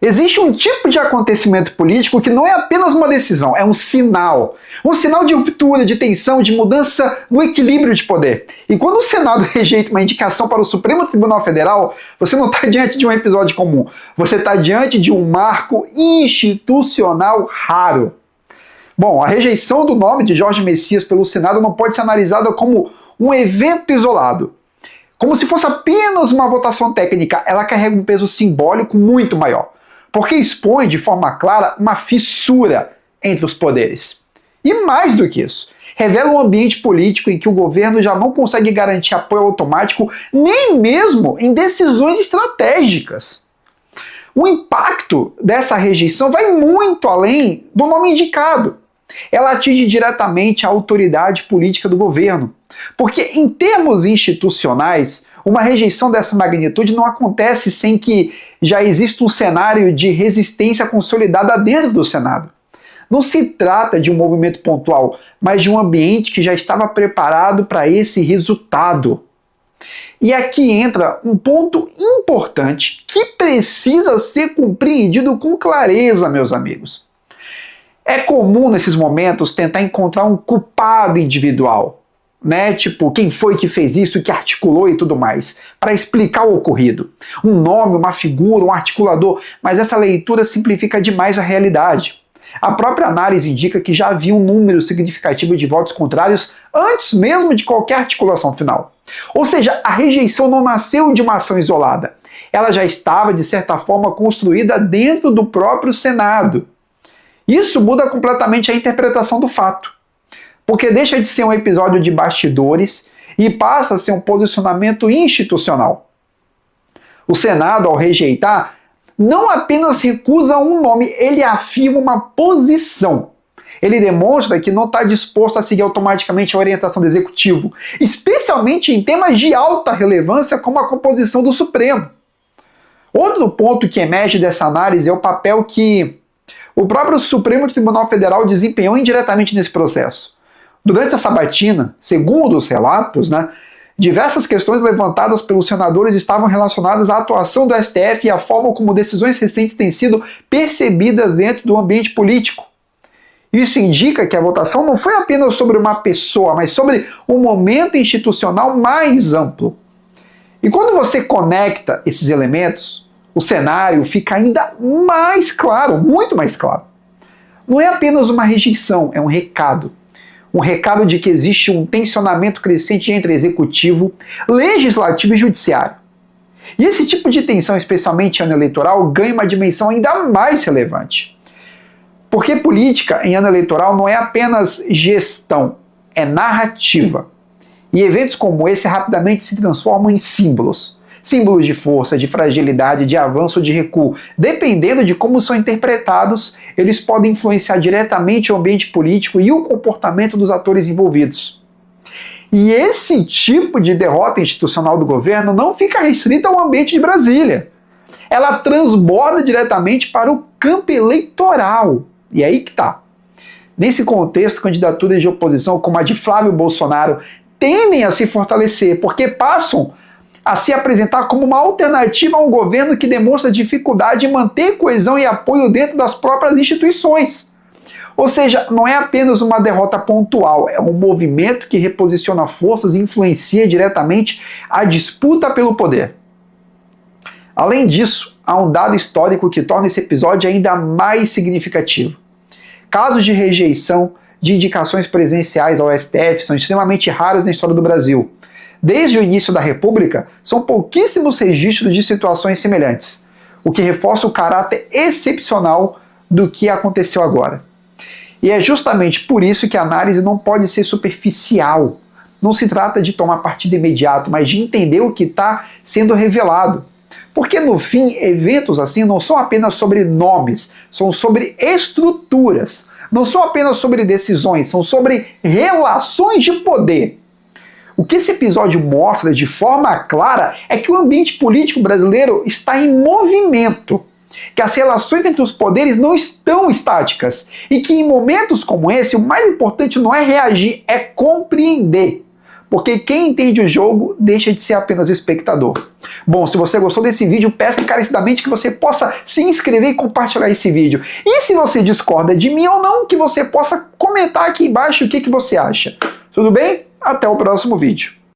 Existe um tipo de acontecimento político que não é apenas uma decisão, é um sinal. Um sinal de ruptura, de tensão, de mudança no equilíbrio de poder. E quando o Senado rejeita uma indicação para o Supremo Tribunal Federal, você não está diante de um episódio comum. Você está diante de um marco institucional raro. Bom, a rejeição do nome de Jorge Messias pelo Senado não pode ser analisada como um evento isolado. Como se fosse apenas uma votação técnica, ela carrega um peso simbólico muito maior. Porque expõe de forma clara uma fissura entre os poderes. E mais do que isso, revela um ambiente político em que o governo já não consegue garantir apoio automático nem mesmo em decisões estratégicas. O impacto dessa rejeição vai muito além do nome indicado. Ela atinge diretamente a autoridade política do governo. Porque, em termos institucionais, uma rejeição dessa magnitude não acontece sem que já exista um cenário de resistência consolidada dentro do Senado. Não se trata de um movimento pontual, mas de um ambiente que já estava preparado para esse resultado. E aqui entra um ponto importante que precisa ser compreendido com clareza, meus amigos. É comum nesses momentos tentar encontrar um culpado individual, né? Tipo, quem foi que fez isso, que articulou e tudo mais, para explicar o ocorrido. Um nome, uma figura, um articulador, mas essa leitura simplifica demais a realidade. A própria análise indica que já havia um número significativo de votos contrários antes mesmo de qualquer articulação final. Ou seja, a rejeição não nasceu de uma ação isolada. Ela já estava, de certa forma, construída dentro do próprio Senado. Isso muda completamente a interpretação do fato. Porque deixa de ser um episódio de bastidores e passa a ser um posicionamento institucional. O Senado, ao rejeitar, não apenas recusa um nome, ele afirma uma posição. Ele demonstra que não está disposto a seguir automaticamente a orientação do Executivo, especialmente em temas de alta relevância como a composição do Supremo. Outro ponto que emerge dessa análise é o papel que o próprio Supremo Tribunal Federal desempenhou indiretamente nesse processo. Durante a sabatina, segundo os relatos, diversas questões levantadas pelos senadores estavam relacionadas à atuação do STF e à forma como decisões recentes têm sido percebidas dentro do ambiente político. Isso indica que a votação não foi apenas sobre uma pessoa, mas sobre um momento institucional mais amplo. E quando você conecta esses elementos, o cenário fica ainda mais claro, muito mais claro. Não é apenas uma rejeição, é um recado. Um recado de que existe um tensionamento crescente entre executivo, legislativo e judiciário. E esse tipo de tensão, especialmente em ano eleitoral, ganha uma dimensão ainda mais relevante. Porque política em ano eleitoral não é apenas gestão, é narrativa. E eventos como esse rapidamente se transformam em símbolos. Símbolos de força, de fragilidade, de avanço ou de recuo. Dependendo de como são interpretados, eles podem influenciar diretamente o ambiente político e o comportamento dos atores envolvidos. E esse tipo de derrota institucional do governo não fica restrita ao ambiente de Brasília. Ela transborda diretamente para o campo eleitoral. E é aí que está. Nesse contexto, candidaturas de oposição como a de Flávio Bolsonaro tendem a se fortalecer, porque passam a se apresentar como uma alternativa a um governo que demonstra dificuldade em manter coesão e apoio dentro das próprias instituições. Ou seja, não é apenas uma derrota pontual, é um movimento que reposiciona forças e influencia diretamente a disputa pelo poder. Além disso, há um dado histórico que torna esse episódio ainda mais significativo. Casos de rejeição de indicações presidenciais ao STF são extremamente raros na história do Brasil. Desde o início da República, são pouquíssimos registros de situações semelhantes, o que reforça o caráter excepcional do que aconteceu agora. E é justamente por isso que a análise não pode ser superficial. Não se trata de tomar partido imediato, mas de entender o que está sendo revelado. Porque, no fim, eventos assim não são apenas sobre nomes, são sobre estruturas. Não são apenas sobre decisões, são sobre relações de poder. O que esse episódio mostra de forma clara é que o ambiente político brasileiro está em movimento, que as relações entre os poderes não estão estáticas e que em momentos como esse o mais importante não é reagir, é compreender. porque quem entende o jogo deixa de ser apenas o espectador. Bom, se você gostou desse vídeo, peço encarecidamente que você possa se inscrever e compartilhar esse vídeo. E se você discorda de mim ou não, que você possa comentar aqui embaixo o que você acha. Tudo bem? Até o próximo vídeo.